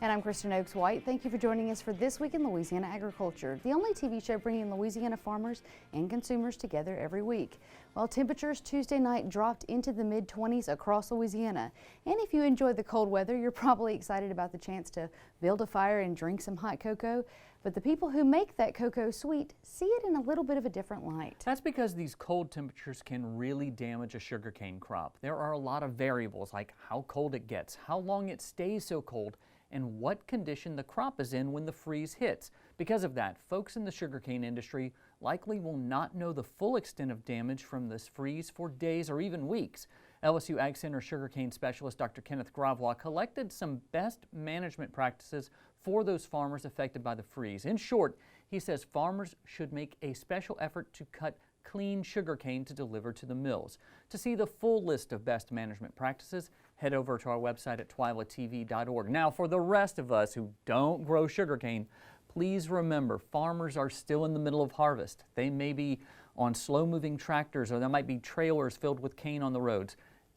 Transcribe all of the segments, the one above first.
And I'm Kristen Oaks White. Thank you for joining us for This Week in Louisiana Agriculture, the only TV show bringing Louisiana farmers and consumers together every week. Well, temperatures Tuesday night dropped into the mid-20s across Louisiana. And if you enjoy the cold weather, you're probably excited about the chance to build a fire and drink some hot cocoa. But the people who make that cocoa sweet see it in a little bit of a different light. That's because these cold temperatures can really damage a sugarcane crop. There are a lot of variables like how cold it gets, how long it stays so cold, and what condition the crop is in when the freeze hits. Because of that, folks in the sugarcane industry likely will not know the full extent of damage from this freeze for days or even weeks. LSU Ag Center sugarcane specialist Dr. Kenneth Gravois collected some best management practices for those farmers affected by the freeze. In short, he says farmers should make a special effort to cut clean sugarcane to deliver to the mills. To see the full list of best management practices, head over to our website at twilatv.org. Now, for the rest of us who don't grow sugarcane, please remember farmers are still in the middle of harvest. They may be on slow-moving tractors, or there might be trailers filled with cane on the roads.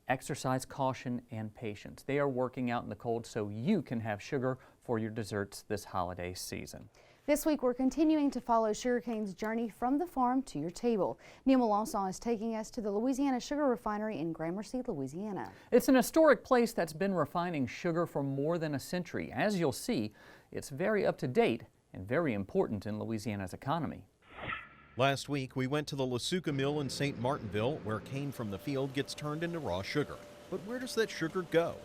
Exercise caution and patience. They are working out in the cold so you can have sugar for your desserts this holiday season. This week, we're continuing to follow sugarcane's journey from the farm to your table. Neil Melanson is taking us to the Louisiana Sugar Refinery in Gramercy, Louisiana. It's an historic place that's been refining sugar for more than a century. As you'll see, it's very up to date and very important in Louisiana's economy. Last week, we went to the Lasuka Mill in St. Martinville, where cane from the field gets turned into raw sugar. But where does that sugar go?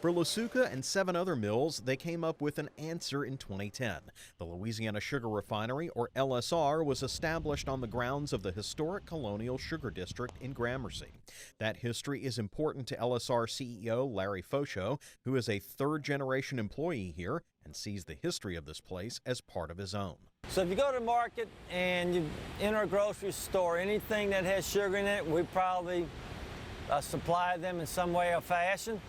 For Lasuka and 7 other mills, they came up with an answer in 2010. The Louisiana Sugar Refinery, or LSR, was established on the grounds of the historic Colonial Sugar District in Gramercy. That history is important to LSR CEO Larry Fauchot, who is a third-generation employee here and sees the history of this place as part of his own. So if you go to the market and you enter a grocery store, anything that has sugar in it, we probably supply them in some way or fashion.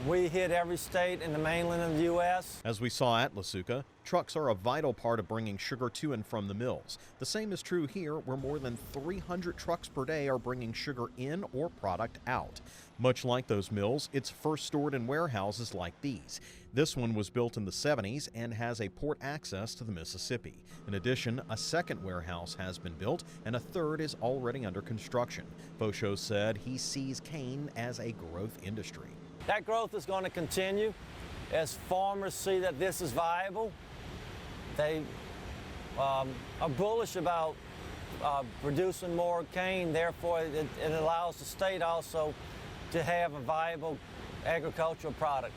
We hit every state in the mainland of the U.S. As we saw at Lasuka, trucks are a vital part of bringing sugar to and from the mills. The same is true here, where more than 300 trucks per day are bringing sugar in or product out. Much like those mills, it's first stored in warehouses like these. This one was built in the 70s and has a port access to the Mississippi. In addition, a second warehouse has been built and a third is already under construction. Fauchot said he sees cane as a growth industry. That growth is going to continue as farmers see that this is viable. They are bullish about producing more cane, therefore it allows the state also to have a viable agricultural product.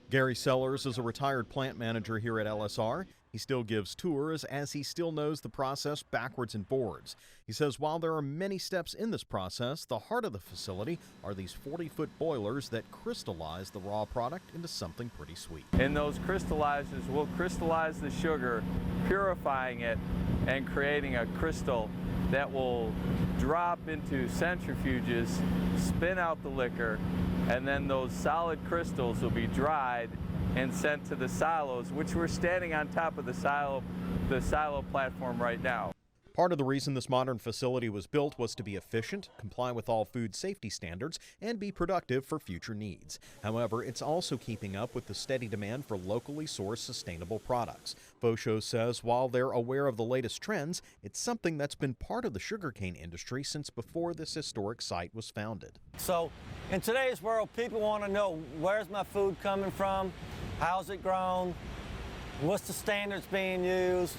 Gary Sellers is a retired plant manager here at LSR. He still gives tours as he still knows the process backwards and forwards. He says while there are many steps in this process, the heart of the facility are these 40-foot boilers that crystallize the raw product into something pretty sweet. And those crystallizers will crystallize the sugar, purifying it and creating a crystal that will drop into centrifuges, spin out the liquor, and then those solid crystals will be dried and sent to the silos, which we're standing on top of the silo platform right now. Part of the reason this modern facility was built was to be efficient, comply with all food safety standards, and be productive for future needs. However, it's also keeping up with the steady demand for locally sourced sustainable products. Fauchot says while they're aware of the latest trends, it's something that's been part of the sugarcane industry since before this historic site was founded. So in today's world, people want to know, where's my food coming from? How's it grown? What's the standards being used?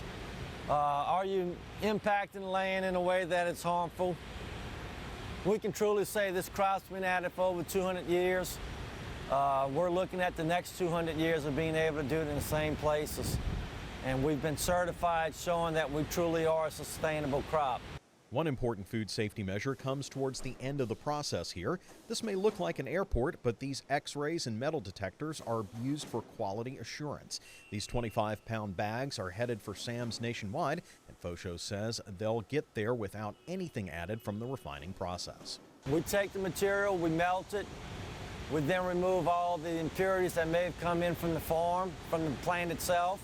Are you impacting land in a way that it's harmful? We can truly say this crop's been at it for over 200 years. We're looking at the next 200 years of being able to do it in the same places. And we've been certified showing that we truly are a sustainable crop. One important food safety measure comes towards the end of the process here. This may look like an airport, but these X-rays and metal detectors are used for quality assurance. These 25-pound bags are headed for Sam's nationwide, and Fosho says they'll get there without anything added from the refining process. We take the material, we melt it, we then remove all the impurities that may have come in from the farm, from the plant itself.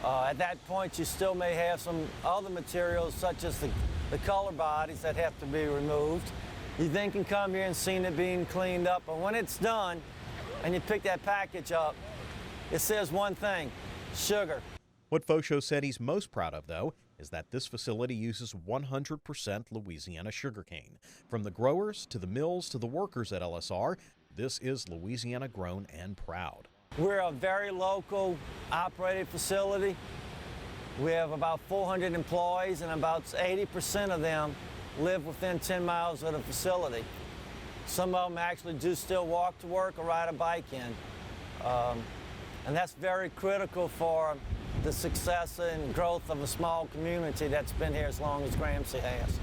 At that point, you still may have some other materials, such as the color bodies that have to be removed. You then can come here and see it being cleaned up. But when it's done and you pick that package up, it says one thing: sugar. What Fosho said he's most proud of, though, is that this facility uses 100% Louisiana sugarcane. From the growers to the mills to the workers at LSR, this is Louisiana grown and proud. We're a very local operated facility. We have about 400 employees, and about 80% of them live within 10 miles of the facility. Some of them actually do still walk to work or ride a bike in. And that's very critical for the success and growth of a small community that's been here as long as Gramercy has.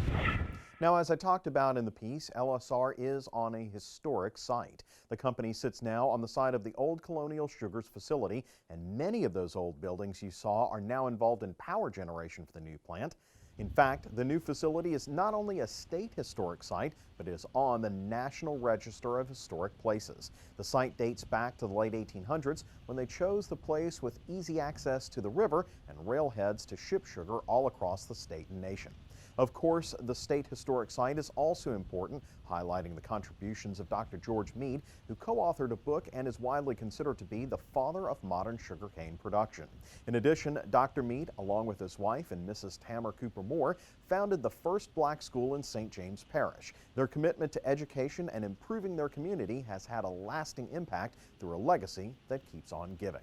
Now, as I talked about in the piece, LSR is on a historic site. The company sits now on the site of the old Colonial Sugars facility, and many of those old buildings you saw are now involved in power generation for the new plant. In fact, the new facility is not only a state historic site, but is on the National Register of Historic Places. The site dates back to the late 1800s when they chose the place with easy access to the river and railheads to ship sugar all across the state and nation. Of course, the state historic site is also important, highlighting the contributions of Dr. George Meade, who co-authored a book and is widely considered to be the father of modern sugarcane production. In addition, Dr. Meade, along with his wife and Mrs. Tamara Cooper Moore, founded the first black school in St. James Parish. Their commitment to education and improving their community has had a lasting impact through a legacy that keeps on giving.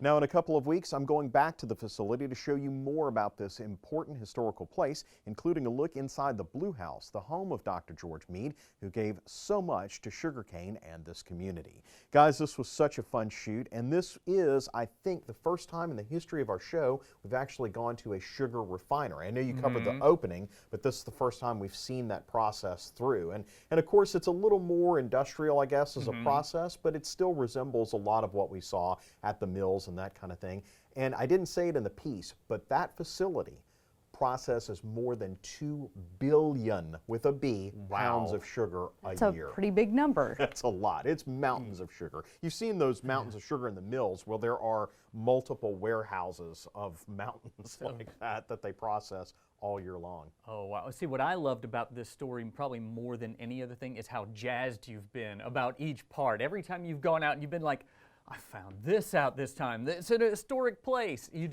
Now, in a couple of weeks, I'm going back to the facility to show you more about this important historical place, including a look inside the Blue House, the home of Dr. George Meade, who gave so much to sugarcane and this community. Guys, this was such a fun shoot, and this is, I think, the first time in the history of our show we've actually gone to a sugar refinery. I know you covered the opening, but this is the first time we've seen that process through. And of course, it's a little more industrial, I guess, as a process, but it still resembles a lot of what we saw at the mills and that kind of thing. And I didn't say it in the piece, but that facility processes more than 2 billion, with a B, pounds of sugar a year. That's a pretty big number. That's a lot. It's mountains of sugar. You've seen those mountains of sugar in the mills. Well, there are multiple warehouses of mountains like that they process all year long. Oh, wow. See, what I loved about this story, probably more than any other thing, is how jazzed you've been about each part. Every time you've gone out and you've been like, I found this out this time. It's a historic place. You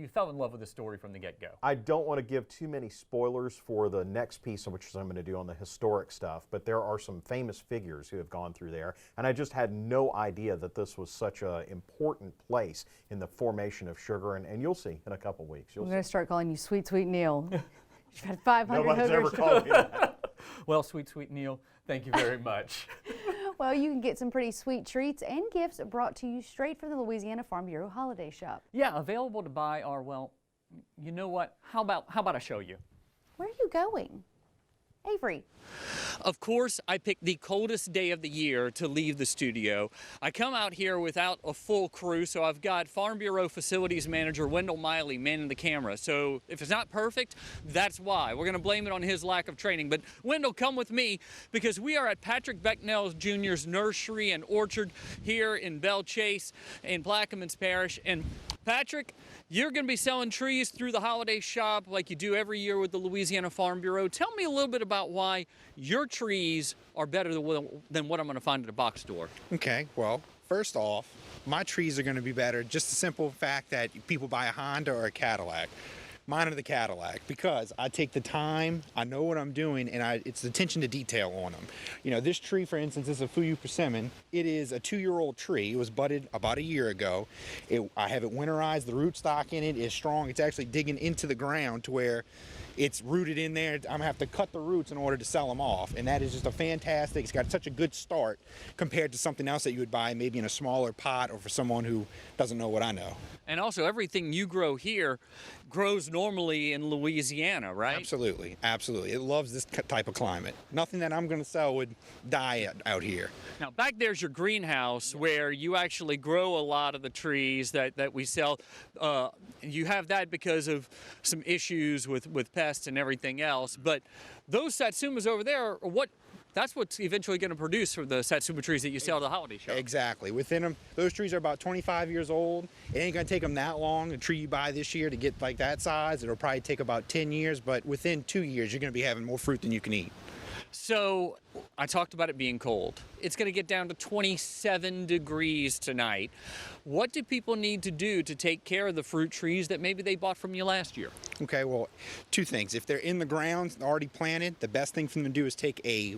fell in love with the story from the get-go. I don't want to give too many spoilers for the next piece, which I'm going to do on the historic stuff, but there are some famous figures who have gone through there, and I just had no idea that this was such an important place in the formation of sugar, and you'll see in a couple weeks. I'm going to start calling you Sweet, Sweet Neil. You've had 500 Nobody's ever hookers. called me that. Well, Sweet, Sweet Neil, thank you very much. Well, you can get some pretty sweet treats and gifts brought to you straight from the Louisiana Farm Bureau Holiday Shop. Yeah, available to buy are, well, you know what? How about I show you? Where are you going? Avery. Of course, I picked the coldest day of the year to leave the studio. I come out here without a full crew, so I've got Farm Bureau Facilities Manager Wendell Miley manning the camera. So if it's not perfect, that's why. We're going to blame it on his lack of training. But Wendell, come with me, because we are at Patrick Becknell Jr.'s Nursery and Orchard here in Belle Chase in Plaquemines Parish. And Patrick, you're going to be selling trees through the holiday shop like you do every year with the Louisiana Farm Bureau. Tell me a little bit about why your trees are better than what I'm going to find at a box store. Okay, well, first off, my trees are going to be better. Just the simple fact that people buy a Honda or a Cadillac. Mine are the Cadillac because I take the time, I know what I'm doing, and it's the attention to detail on them. You know, this tree, for instance, is a Fuyu persimmon. It is a 2-year-old tree. It was budded about a year ago. I have it winterized. The rootstock in it is strong. It's actually digging into the ground to where it's rooted in there. I'm gonna have to cut the roots in order to sell them off. And that is just a fantastic, it's got such a good start compared to something else that you would buy maybe in a smaller pot or for someone who doesn't know what I know. And also, everything you grow here, grows normally in Louisiana, right? Absolutely, absolutely. It loves this type of climate. Nothing that I'm going to sell would die out here. Now, back there's your greenhouse where you actually grow a lot of the trees that we sell. You have that because of some issues with pests and everything else. But those satsumas over there, that's what's eventually going to produce for the satsuma trees that you sell at the holiday show. Exactly. Within them, those trees are about 25 years old. It ain't going to take them that long. A tree you buy this year to get like that size, it'll probably take about 10 years. But within 2 years, you're going to be having more fruit than you can eat. So I talked about it being cold. It's going to get down to 27 degrees tonight. What do people need to do to take care of the fruit trees that maybe they bought from you last year? Okay, well, two things. If they're in the ground, already planted, the best thing for them to do is take a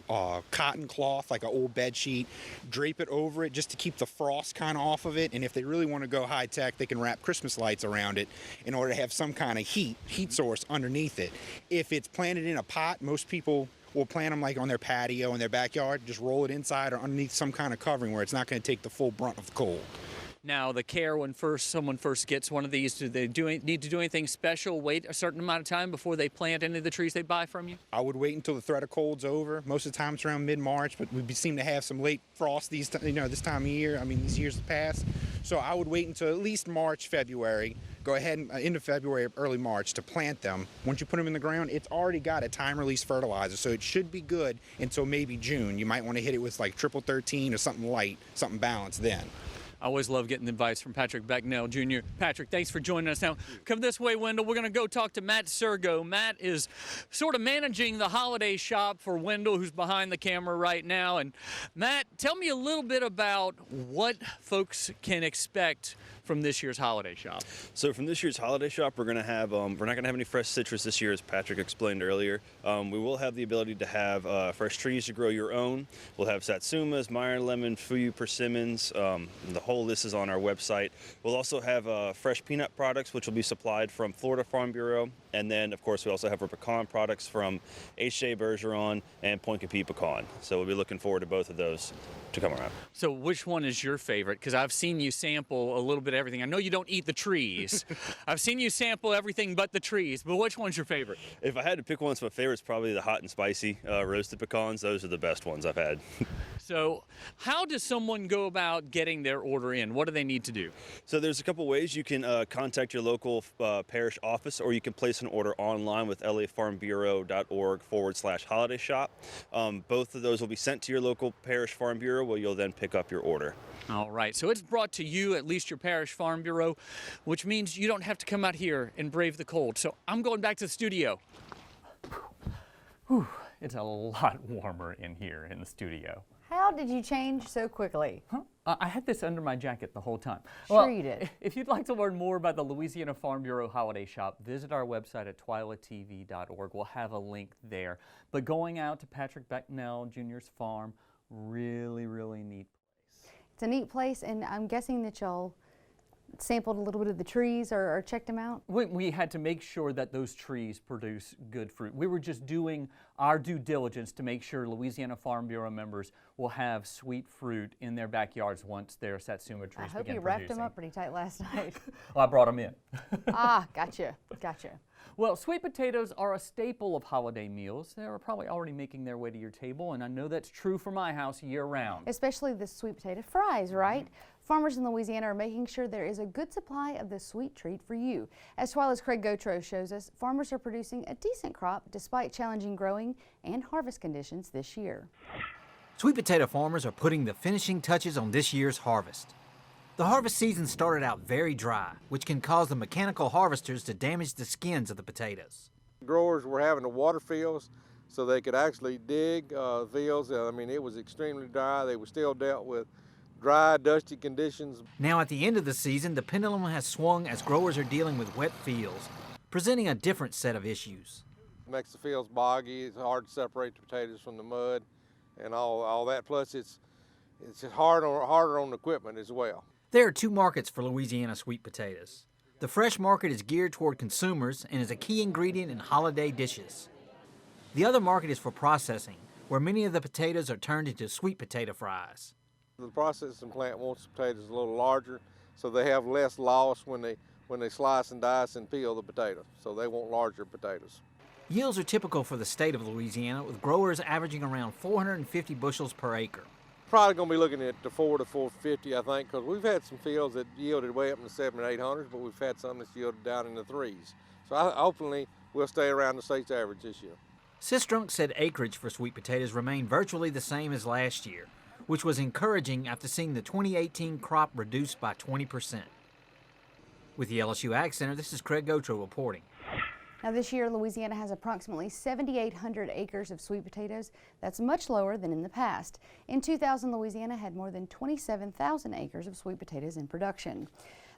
cotton cloth, like an old bed sheet, drape it over it just to keep the frost kind of off of it. And if they really want to go high tech, they can wrap Christmas lights around it in order to have some kind of heat source underneath it. If it's planted in a pot, most people will plant them like on their patio in their backyard, just roll it inside or underneath some kind of covering where it's not going to take the full brunt of the cold. Now, the care when someone first gets one of these, do they need to do anything special, wait a certain amount of time before they plant any of the trees they buy from you? I would wait until the threat of cold's over. Most of the time it's around mid-March, but we seem to have some late frost this time of year. I mean, these years past. So I would wait until at least March, February, go ahead and into February, early March to plant them. Once you put them in the ground, it's already got a time-release fertilizer, so it should be good until maybe June. You might want to hit it with like triple 13 or something light, something balanced then. I always love getting advice from Patrick Becknell Jr. Patrick, thanks for joining us. Now, come this way, Wendell. We're going to go talk to Matt Sergo. Matt is sort of managing the holiday shop for Wendell, who's behind the camera right now. And Matt, tell me a little bit about what folks can expect from this year's holiday shop. So from this year's holiday shop, we're going to have, we're not going to have any fresh citrus this year, as Patrick explained earlier. We will have the ability to have fresh trees to grow your own. We'll have satsumas, Meyer lemon, fuyu persimmons. The whole list is on our website. We'll also have fresh peanut products, which will be supplied from Florida Farm Bureau. And then, of course, we also have our pecan products from H.J. Bergeron and Point Compeat Pecan. So we'll be looking forward to both of those to come around. So which one is your favorite? Because I've seen you sample a little bit of everything. I know you don't eat the trees. I've seen you sample everything but the trees, but which one's your favorite? If I had to pick one, my favorite's probably the hot and spicy roasted pecans. Those are the best ones I've had. So how does someone go about getting their order in? What do they need to do? So there's a couple ways. You can contact your local parish office, or you can place an order online with lafarmbureau.org/holiday shop. Both of those will be sent to your local parish farm bureau, where you'll then pick up your order. All right, so it's brought to you, at least your parish farm bureau, which means you don't have to come out here and brave the cold. So I'm going back to the studio. Whew, it's a lot warmer in here in the studio. How did you change so quickly? Huh? I had this under my jacket the whole time. Sure you did. If you'd like to learn more about the Louisiana Farm Bureau Holiday Shop, visit our website at twilatv.org. We'll have a link there. But going out to Patrick Becknell Jr.'s farm, really, really neat place. It's a neat place, and I'm guessing that y'all sampled a little bit of the trees or checked them out? We had to make sure that those trees produce good fruit. We were just doing our due diligence to make sure Louisiana Farm Bureau members will have sweet fruit in their backyards once their satsuma trees begin producing. I hope you wrapped them up pretty tight last night. Well, I brought them in. Ah, gotcha. Well, sweet potatoes are a staple of holiday meals. They're probably already making their way to your table, and I know that's true for my house year-round. Especially the sweet potato fries, right? Farmers in Louisiana are making sure there is a good supply of this sweet treat for you. As Twila's Craig Gautreaux shows us, farmers are producing a decent crop despite challenging growing and harvest conditions this year. Sweet potato farmers are putting the finishing touches on this year's harvest. The harvest season started out very dry, which can cause the mechanical harvesters to damage the skins of the potatoes. Growers were having to water fields so they could actually dig fields. I mean, it was extremely dry. They were still dealt with dry, dusty conditions. Now at the end of the season, the pendulum has swung as growers are dealing with wet fields, presenting a different set of issues. It makes the fields boggy. It's hard to separate the potatoes from the mud and all that. Plus, it's harder on the equipment as well. There are two markets for Louisiana sweet potatoes. The fresh market is geared toward consumers and is a key ingredient in holiday dishes. The other market is for processing, where many of the potatoes are turned into sweet potato fries. The processing plant wants the potatoes a little larger, so they have less loss when they when they slice and dice and peel the potato. So they want larger potatoes. Yields are typical for the state of Louisiana, with growers averaging around 450 bushels per acre. Probably going to be looking at the 4 to 450, I think, because we've had some fields that yielded way up in the 700 and 800s, but we've had some that's yielded down in the 3s. So hopefully we'll stay around the state's average this year. Sistrunk said acreage for sweet potatoes remained virtually the same as last year, which was encouraging after seeing the 2018 crop reduced by 20%. With the LSU Ag Center, this is Craig Gotro reporting. Now this year, Louisiana has approximately 7,800 acres of sweet potatoes. That's much lower than in the past. In 2000, Louisiana had more than 27,000 acres of sweet potatoes in production.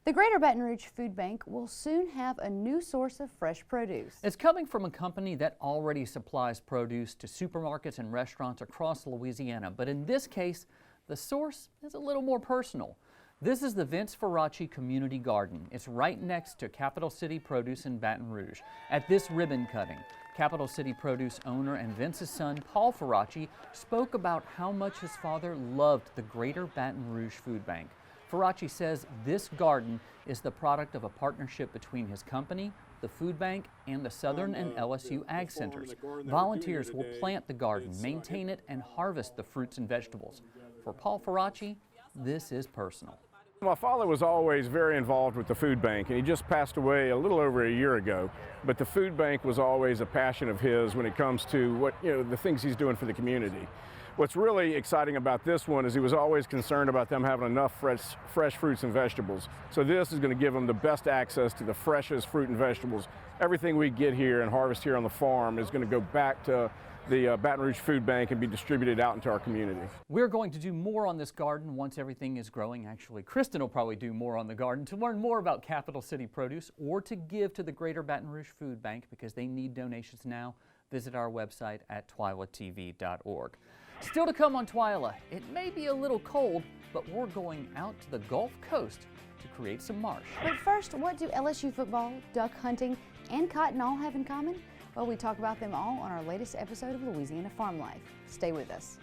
The Greater Baton Rouge Food Bank will soon have a new source of fresh produce. It's coming from a company that already supplies produce to supermarkets and restaurants across Louisiana, but in this case, the source is a little more personal. This is the Vince Faraci Community Garden. It's right next to Capital City Produce in Baton Rouge. At this ribbon cutting, Capital City Produce owner and Vince's son, Paul Faraci, spoke about how much his father loved the Greater Baton Rouge Food Bank. Faraci says this garden is the product of a partnership between his company, the food bank, and the Southern and LSU Ag Centers. Volunteers will plant the garden, maintain it, and harvest the fruits and vegetables. For Paul Faraci, this is personal. My father was always very involved with the food bank, and he just passed away a little over a year ago. But the food bank was always a passion of his when it comes to the things he's doing for the community. What's really exciting about this one is he was always concerned about them having enough fresh fruits and vegetables. So this is going to give them the best access to the freshest fruit and vegetables. Everything we get here and harvest here on the farm is going to go back to the Baton Rouge Food Bank and be distributed out into our community. We're going to do more on this garden once everything is growing. Actually, Kristen will probably do more on the garden. To learn more about Capital City Produce or to give to the Greater Baton Rouge Food Bank because they need donations now, visit our website at twilatv.org. Still to come on Twila, it may be a little cold, but we're going out to the Gulf Coast to create some marsh. But first, what do LSU football, duck hunting, and cotton all have in common? Well, we talk about them all on our latest episode of Louisiana Farm Life. Stay with us.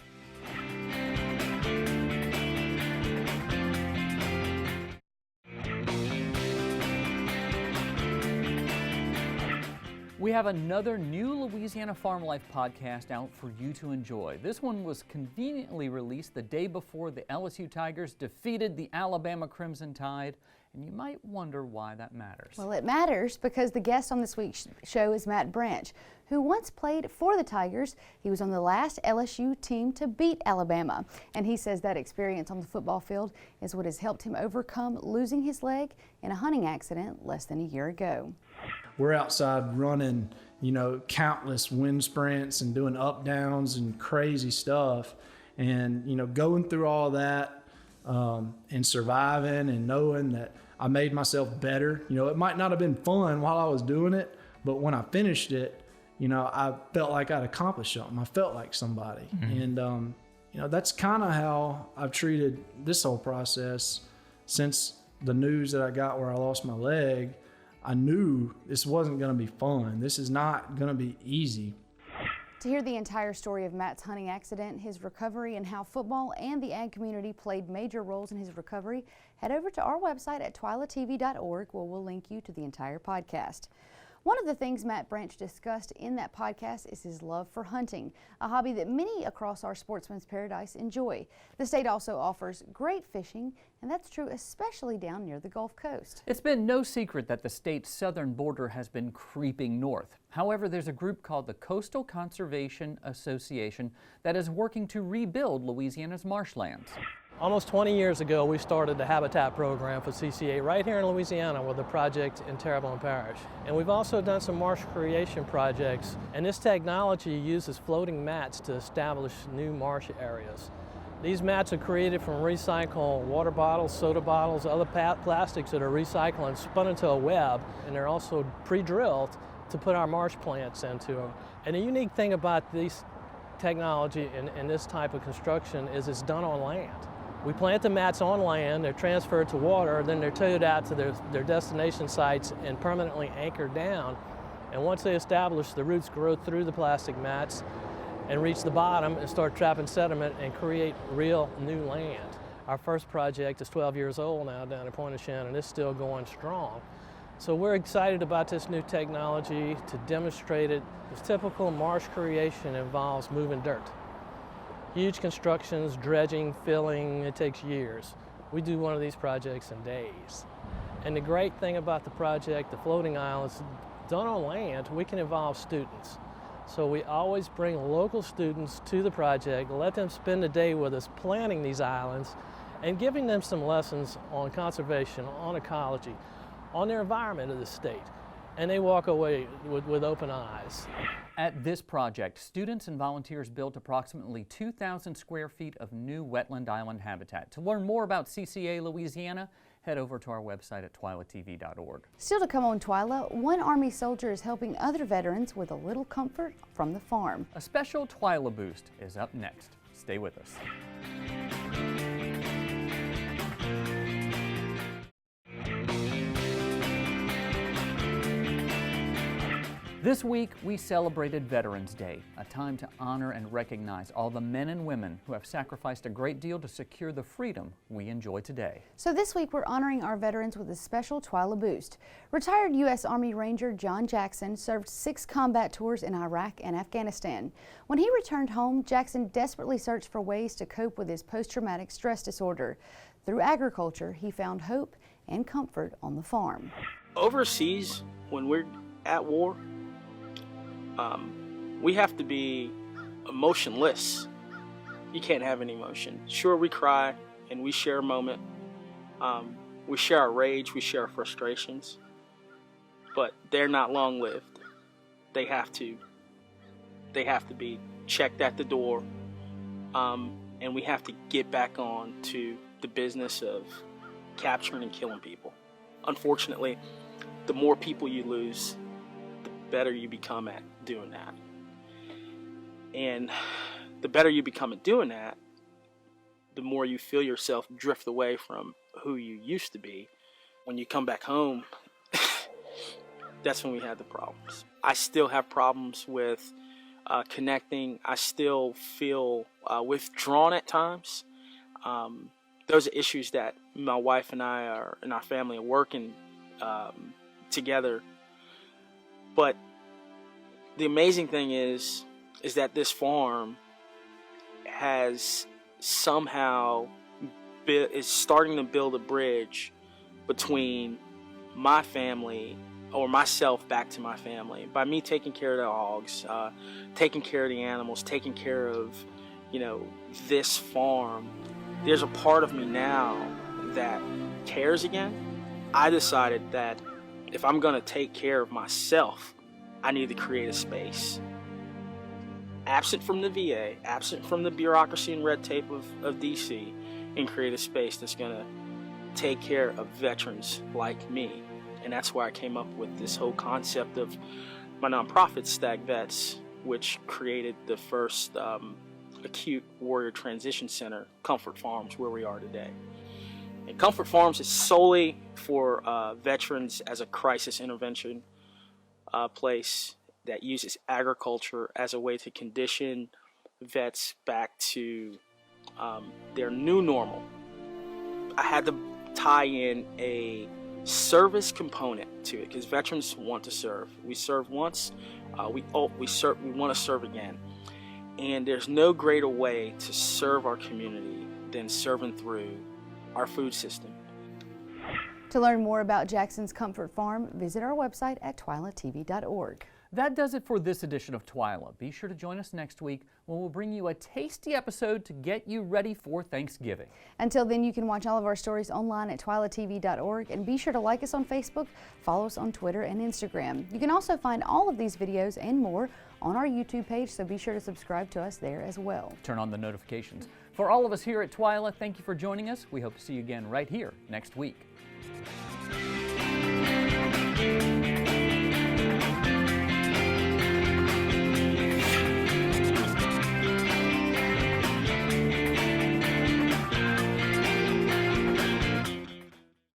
We have another new Louisiana Farm Life podcast out for you to enjoy. This one was conveniently released the day before the LSU Tigers defeated the Alabama Crimson Tide, and you might wonder why that matters. Well, it matters because the guest on this week's show is Matt Branch, who once played for the Tigers. He was on the last LSU team to beat Alabama, and he says that experience on the football field is what has helped him overcome losing his leg in a hunting accident less than a year ago. We're outside running, countless wind sprints and doing up downs and crazy stuff. And, going through all that and surviving and knowing that I made myself better. It might not have been fun while I was doing it, but when I finished it, I felt like I'd accomplished something. I felt like somebody. Mm-hmm. And, that's kind of how I've treated this whole process since the news that I got where I lost my leg. I knew this wasn't going to be fun. This is not going to be easy. To hear the entire story of Matt's hunting accident, his recovery, and how football and the ag community played major roles in his recovery, head over to our website at twilatv.org where we'll link you to the entire podcast. One of the things Matt Branch discussed in that podcast is his love for hunting, a hobby that many across our sportsman's paradise enjoy. The state also offers great fishing, and that's true especially down near the Gulf Coast. It's been no secret that the state's southern border has been creeping north. However, there's a group called the Coastal Conservation Association that is working to rebuild Louisiana's marshlands. Almost 20 years ago, we started the habitat program for CCA right here in Louisiana with a project in Terrebonne Parish. And we've also done some marsh creation projects, and this technology uses floating mats to establish new marsh areas. These mats are created from recycled water bottles, soda bottles, other plastics that are recycled and spun into a web, and they're also pre-drilled to put our marsh plants into them. And the unique thing about this technology and this type of construction is it's done on land. We plant the mats on land, they're transferred to water, then they're towed out to their destination sites and permanently anchored down. And once they establish, the roots grow through the plastic mats and reach the bottom and start trapping sediment and create real new land. Our first project is 12 years old now down at Pointe-aux-Chenes, and it's still going strong. So we're excited about this new technology to demonstrate it. This typical marsh creation involves moving dirt. Huge constructions, dredging, filling, it takes years. We do one of these projects in days. And the great thing about the project, the floating islands, done on land, we can involve students. So we always bring local students to the project, let them spend the day with us planning these islands and giving them some lessons on conservation, on ecology, on their environment of the state. And they walk away with open eyes. At this project, students and volunteers built approximately 2,000 square feet of new wetland island habitat. To learn more about CCA Louisiana, head over to our website at twilatv.org. Still to come on Twila, one Army soldier is helping other veterans with a little comfort from the farm. A special Twila Boost is up next. Stay with us. This week, we celebrated Veterans Day, a time to honor and recognize all the men and women who have sacrificed a great deal to secure the freedom we enjoy today. So this week, we're honoring our veterans with a special Twila Boost. Retired U.S. Army Ranger John Jackson served 6 combat tours in Iraq and Afghanistan. When he returned home, Jackson desperately searched for ways to cope with his post-traumatic stress disorder. Through agriculture, he found hope and comfort on the farm. Overseas, when we're at war, we have to be emotionless. You can't have any emotion. Sure, we cry and we share a moment. We share our rage, we share our frustrations, but they're not long-lived. They have to be checked at the door, and we have to get back on to the business of capturing and killing people. Unfortunately, the more people you lose, the better you become at doing that. And the better you become at doing that, the more you feel yourself drift away from who you used to be. When you come back home, that's when we have the problems. I still have problems with connecting. I still feel withdrawn at times. Those are issues that my wife and I and our family are working together. But the amazing thing is that this farm has somehow is starting to build a bridge between my family, or myself back to my family, by me taking care of the hogs, taking care of the animals, taking care of, this farm. There's a part of me now that cares again. I decided that if I'm going to take care of myself, I need to create a space. Absent from the VA, absent from the bureaucracy and red tape of DC, and create a space that's going to take care of veterans like me. And that's why I came up with this whole concept of my nonprofit, Stag Vets, which created the first acute warrior transition center, Comfort Farms, where we are today. And Comfort Farms is solely for veterans as a crisis intervention place that uses agriculture as a way to condition vets back to their new normal. I had to tie in a service component to it because veterans want to serve. We serve once, we want to serve again. And there's no greater way to serve our community than serving through our food system. To learn more about Jackson's Comfort Farm, visit our website at twilatv.org. That does it for this edition of Twila. Be sure to join us next week when we'll bring you a tasty episode to get you ready for Thanksgiving. Until then, you can watch all of our stories online at twilatv.org, and be sure to like us on Facebook, follow us on Twitter and Instagram. You can also find all of these videos and more on our YouTube page, so be sure to subscribe to us there as well. Turn on the notifications. For all of us here at Twila, thank you for joining us. We hope to see you again right here next week.